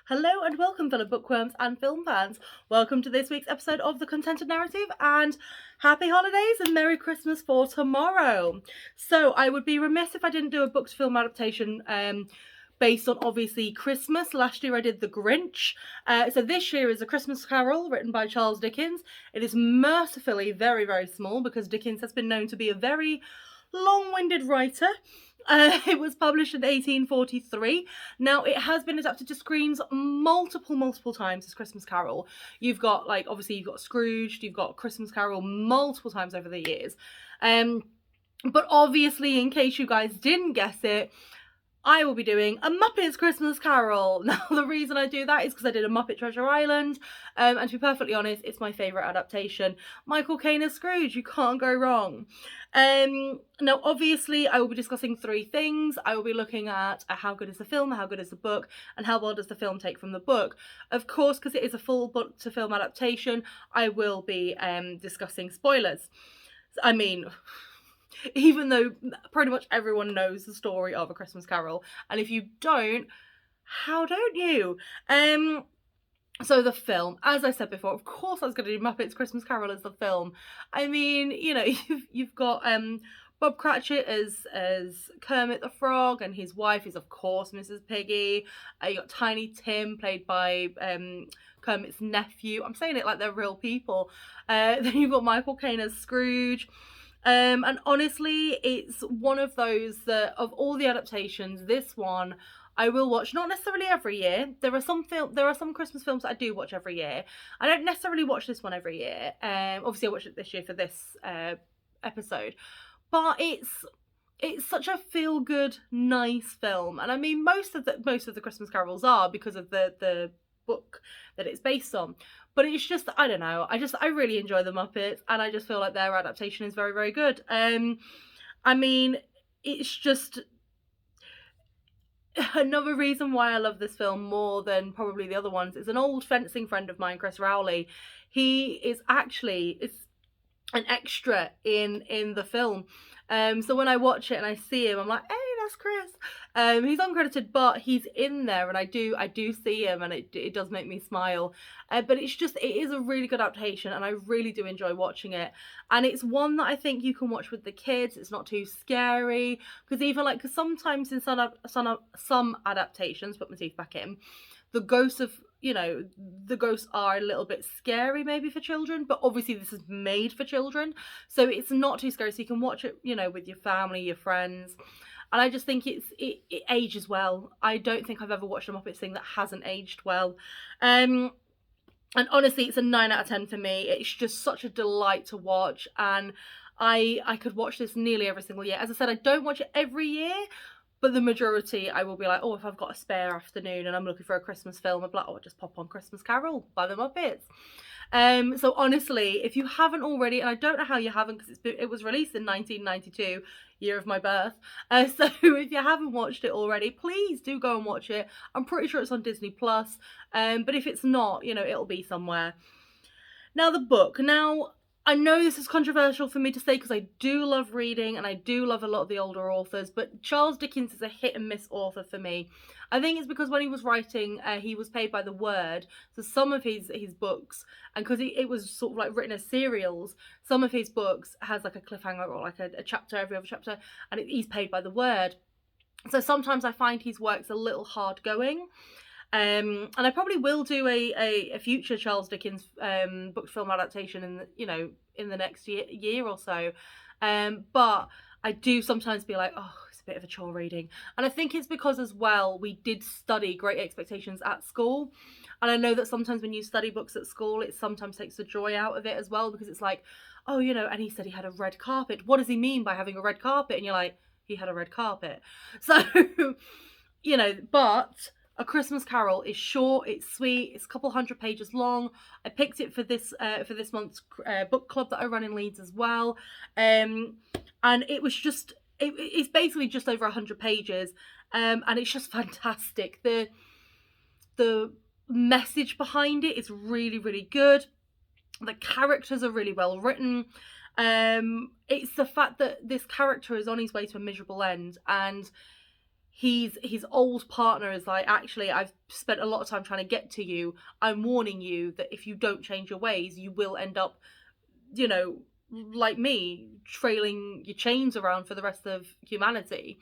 Hello and welcome, fellow bookworms and film fans. Welcome to this week's episode of The Contented Narrative, and happy holidays and Merry Christmas for tomorrow. So I would be remiss if I didn't do a book to film adaptation based on obviously Christmas. Last year I did The Grinch. So this year is A Christmas Carol, written by Charles Dickens. It is mercifully very, very small because Dickens has been known to be a very long-winded writer. It was published in 1843. Now, it has been adapted to screens multiple times as Christmas Carol. You've got, obviously you've got Scrooged, you've got Christmas Carol multiple times over the years. But obviously, in case you guys didn't guess it, I will be doing a Muppets Christmas Carol. Now, the reason I do that is because I did a Muppet Treasure Island, and to be perfectly honest, it's my favourite adaptation. Michael Caine as Scrooge, you can't go wrong. Now, obviously, I will be discussing three things. I will be looking at how good is the film, how good is the book, and how well does the film take from the book. Of course, because it is a full book to film adaptation, I will be discussing spoilers. I mean, even though pretty much everyone knows the story of A Christmas Carol, and if you don't, how don't you? So the film, as I said before, of course I was going to do Muppets Christmas Carol as the film. I mean, you know, you've got Bob Cratchit as Kermit the Frog, and his wife is of course Mrs. Piggy. You got Tiny Tim, played by Kermit's nephew. I'm saying it like they're real people. Then you've got Michael Caine as Scrooge. And honestly, it's one of those that, of all the adaptations, this one I will watch, not necessarily every year. There are some Christmas films that I do watch every year. I don't necessarily watch this one every year. Obviously I watched it this year for this episode, but it's such a feel-good, nice film. And I mean, most of the Christmas carols are, because of the book that it's based on. But it's just, I don't know, I really enjoy the Muppets, and I just feel like their adaptation is very, very good. I mean, it's just another reason why I love this film more than probably the other ones is an old fencing friend of mine, Chris Rowley. He is actually an extra in the film. So when I watch it and I see him, I'm like, hey, that's Chris. He's uncredited, but he's in there, and I do see him, and it does make me smile. But it is a really good adaptation, and I really do enjoy watching it. And it's one that I think you can watch with the kids. It's not too scary, because sometimes in some adaptations, put my teeth back in, the ghosts are a little bit scary maybe for children, but obviously this is made for children, so it's not too scary, so you can watch it, with your family, your friends. And I just think it ages well. I don't think I've ever watched a Muppets thing that hasn't aged well. And honestly, it's a 9 out of 10 for me. It's just such a delight to watch, and I could watch this nearly every single year. As I said, I don't watch it every year, but the majority, I will be like, oh, if I've got a spare afternoon and I'm looking for a Christmas film, I'll be like, oh, I'll just pop on Christmas Carol by the Muppets. So honestly, if you haven't already, and I don't know how you haven't, because it was released in 1992, year of my birth. So if you haven't watched it already, please do go and watch it. I'm pretty sure it's on Disney Plus. But if it's not, it'll be somewhere. Now, the book. Now, I know this is controversial for me to say, because I do love reading and I do love a lot of the older authors, but Charles Dickens is a hit and miss author for me. I think it's because when he was writing, he was paid by the word. So some of his books, and because it was sort of like written as serials, some of his books has like a cliffhanger or like a chapter every other chapter, and he's paid by the word. So sometimes I find his work's a little hard going. And I probably will do a future Charles Dickens book film adaptation in the next year or so. But I do sometimes be like, oh, it's a bit of a chore reading. And I think it's because as well, we did study Great Expectations at school. And I know that sometimes when you study books at school, it sometimes takes the joy out of it as well, because it's like, oh, and he said he had a red carpet. What does he mean by having a red carpet? And you're like, he had a red carpet. So, but A Christmas Carol is short, it's sweet, it's a couple hundred pages long. I picked it for this month's book club that I run in Leeds as well. And it was just, it's basically just over 100 pages. And it's just fantastic. The message behind it is really, really good. The characters are really well written. It's the fact that this character is on his way to a miserable end, and his old partner is like, actually, I've spent a lot of time trying to get to you. I'm warning you that if you don't change your ways, you will end up, you know, like me, trailing your chains around for the rest of humanity.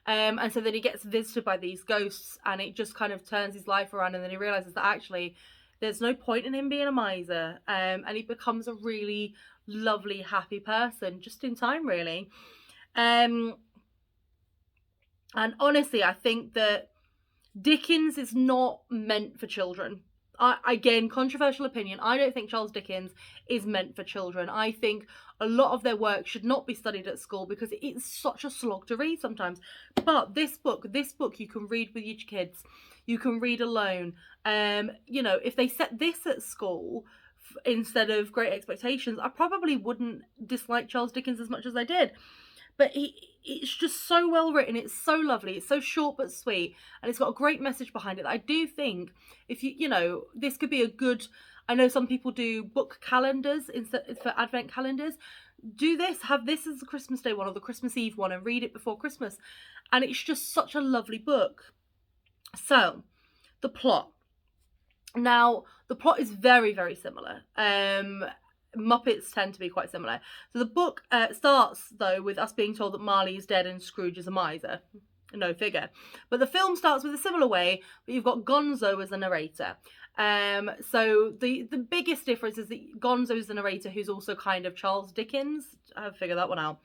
And so then he gets visited by these ghosts, and it just kind of turns his life around, and then he realizes that actually there's no point in him being a miser, and he becomes a really lovely, happy person just in time, really. And honestly, I think that Dickens is not meant for children. Again, controversial opinion. I don't think Charles Dickens is meant for children. I think a lot of their work should not be studied at school because it's such a slog to read sometimes. But this book you can read with your kids. You can read alone. You know, if they set this at school instead of Great Expectations, I probably wouldn't dislike Charles Dickens as much as I did. But it's just so well written. It's so lovely. It's so short but sweet, and it's got a great message behind it. I do think if you know, this could be a good. I know some people do book calendars instead for advent calendars. Do this, have this as the Christmas Day one or the Christmas Eve one, and read it before Christmas. And it's just such a lovely book. So, the plot. Now, the plot is very, very similar. Muppets tend to be quite similar. So the book starts, though, with us being told that Marley is dead and Scrooge is a miser. No figure. But the film starts with a similar way, but you've got Gonzo as a narrator. So the biggest difference is that Gonzo is the narrator who's also kind of Charles Dickens. I'll figure that one out.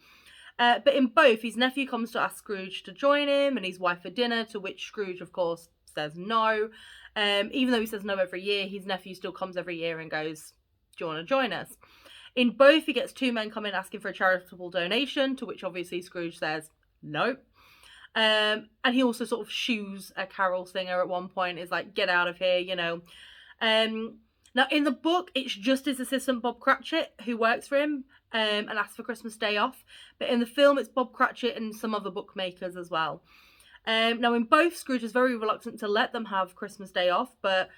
But in both, his nephew comes to ask Scrooge to join him and his wife for dinner, to which Scrooge, of course, says no. Even though he says no every year, his nephew still comes every year and goes, do you want to join us? In both, he gets two men coming asking for a charitable donation, to which obviously Scrooge says no. And he also sort of shoos a carol singer at one point, is like, get out of here, you know. Now, in the book, it's just his assistant Bob Cratchit who works for him and asks for Christmas Day off. But in the film, it's Bob Cratchit and some other bookmakers as well. Now, in both, Scrooge is very reluctant to let them have Christmas Day off, but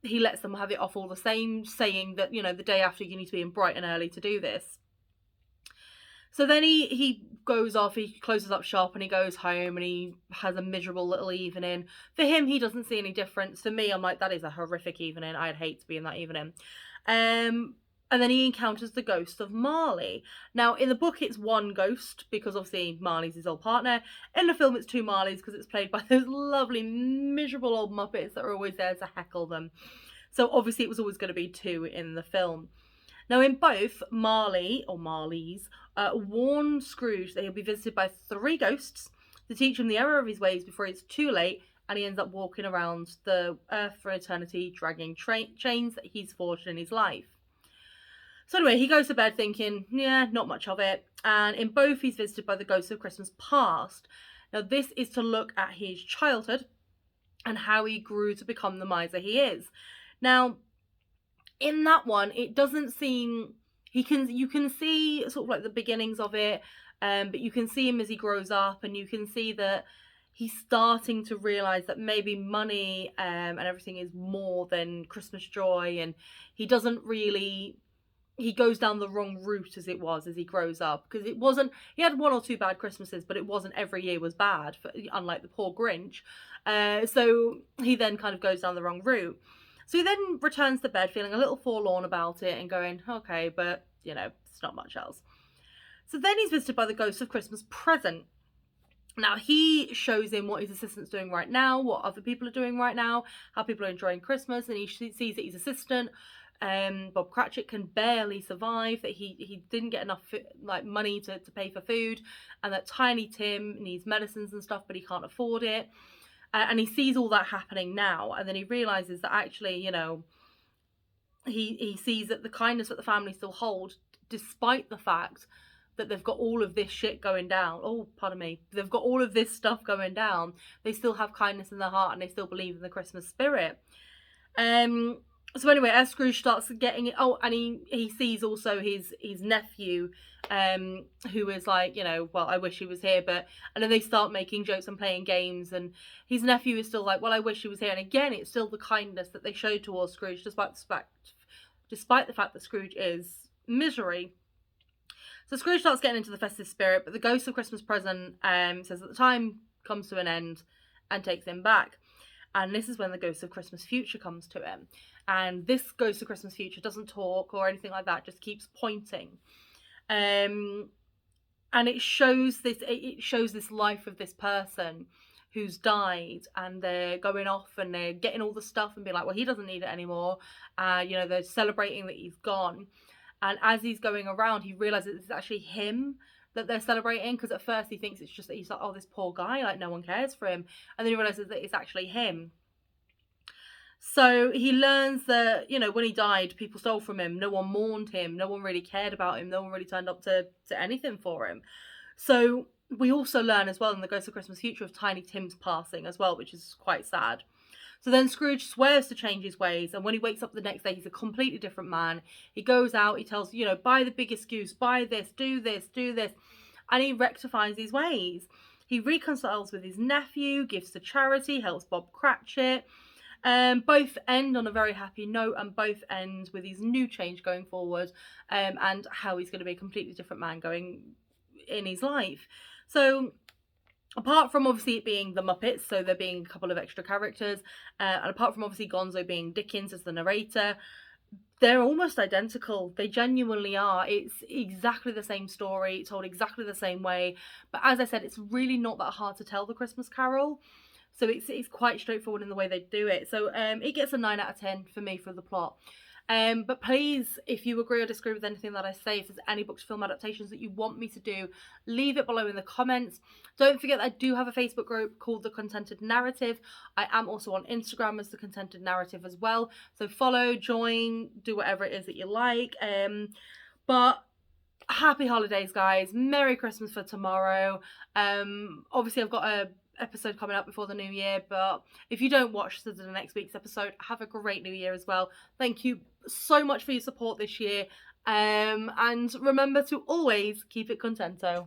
he lets them have it off all the same, saying that, you know, the day after you need to be in bright and early to do this. So then he goes off, he closes up shop and he goes home and he has a miserable little evening. For him, he doesn't see any difference. For me, I'm like, that is a horrific evening. I'd hate to be in that evening. And then he encounters the ghost of Marley. Now, in the book, it's one ghost because obviously Marley's his old partner. In the film, it's two Marleys because it's played by those lovely, miserable old Muppets that are always there to heckle them. So obviously it was always going to be two in the film. Now, in both, Marley, or Marleys, warn Scrooge that he'll be visited by three ghosts to teach him the error of his ways before it's too late, and he ends up walking around the earth for eternity, dragging chains that he's forged in his life. So anyway, he goes to bed thinking, yeah, not much of it. And in both, he's visited by the ghosts of Christmas past. Now, this is to look at his childhood and how he grew to become the miser he is. Now, in that one, it doesn't seem... you can see sort of like the beginnings of it, but you can see him as he grows up, and you can see that he's starting to realise that maybe money and everything is more than Christmas joy, and he doesn't really... he goes down the wrong route as he grows up, because it wasn't... he had one or two bad Christmases, but it wasn't every year was bad, unlike the poor Grinch. So he then kind of goes down the wrong route. So he then returns to bed feeling a little forlorn about it and going, okay, but, you know, it's not much else. So then he's visited by the ghost of Christmas present. Now, he shows him what his assistant's doing right now, what other people are doing right now, how people are enjoying Christmas, and he sees that his assistant, Bob Cratchit, can barely survive, that he didn't get enough money to pay for food, and that Tiny Tim needs medicines and stuff, but he can't afford it. And he sees all that happening now, and then he realises that actually, you know, he sees that the kindness that the family still hold, despite the fact that they've got all of this shit going down. Oh, pardon me. They've got all of this stuff going down. They still have kindness in their heart, and they still believe in the Christmas spirit. So anyway, as Scrooge starts getting it, and he sees also his nephew, who is like, you know, well, I wish he was here, and then they start making jokes and playing games, and his nephew is still like, well, I wish he was here. And again, it's still the kindness that they show towards Scrooge, despite the fact that Scrooge is misery. So Scrooge starts getting into the festive spirit, but the ghost of Christmas present says that the time comes to an end and takes him back. And this is when the Ghost of Christmas Future comes to him. And this Ghost of Christmas Future doesn't talk or anything like that, just keeps pointing. And it shows this life of this person who's died, and they're going off and they're getting all the stuff and being like, well, he doesn't need it anymore. They're celebrating that he's gone. And as he's going around, he realizes it's actually him that they're celebrating, because at first he thinks it's just that he's like, oh, this poor guy, like no one cares for him. And then he realizes that it's actually him. So he learns that, when he died, people stole from him. No one mourned him. No one really cared about him. No one really turned up to anything for him. So we also learn as well in the Ghost of Christmas Future of Tiny Tim's passing as well, which is quite sad. So then Scrooge swears to change his ways, and when he wakes up the next day, he's a completely different man. He goes out, he tells, buy the biggest goose, buy this, do this, and he rectifies his ways. He reconciles with his nephew, gives to charity, helps Bob Cratchit. Both end on a very happy note, and both end with his new change going forward, and how he's going to be a completely different man going in his life. So apart from obviously it being the Muppets, so there being a couple of extra characters, and apart from obviously Gonzo being Dickens as the narrator, they're almost identical. They genuinely are. It's exactly the same story, told exactly the same way. But as I said, it's really not that hard to tell the Christmas Carol. So it's quite straightforward in the way they do it. So it gets a 9 out of 10 for me for the plot. But please, if you agree or disagree with anything that I say, if there's any book to film adaptations that you want me to do, leave it below in the comments. Don't forget that I do have a Facebook group called The Contented Narrative. I am also on Instagram as The Contented Narrative as well. So follow, join, do whatever it is that you like. But happy holidays, guys. Merry Christmas for tomorrow. Obviously I've got a episode coming up before the new year, but if you don't watch the next week's episode, have a great new year as well. Thank you so much for your support this year, and remember to always keep it contento.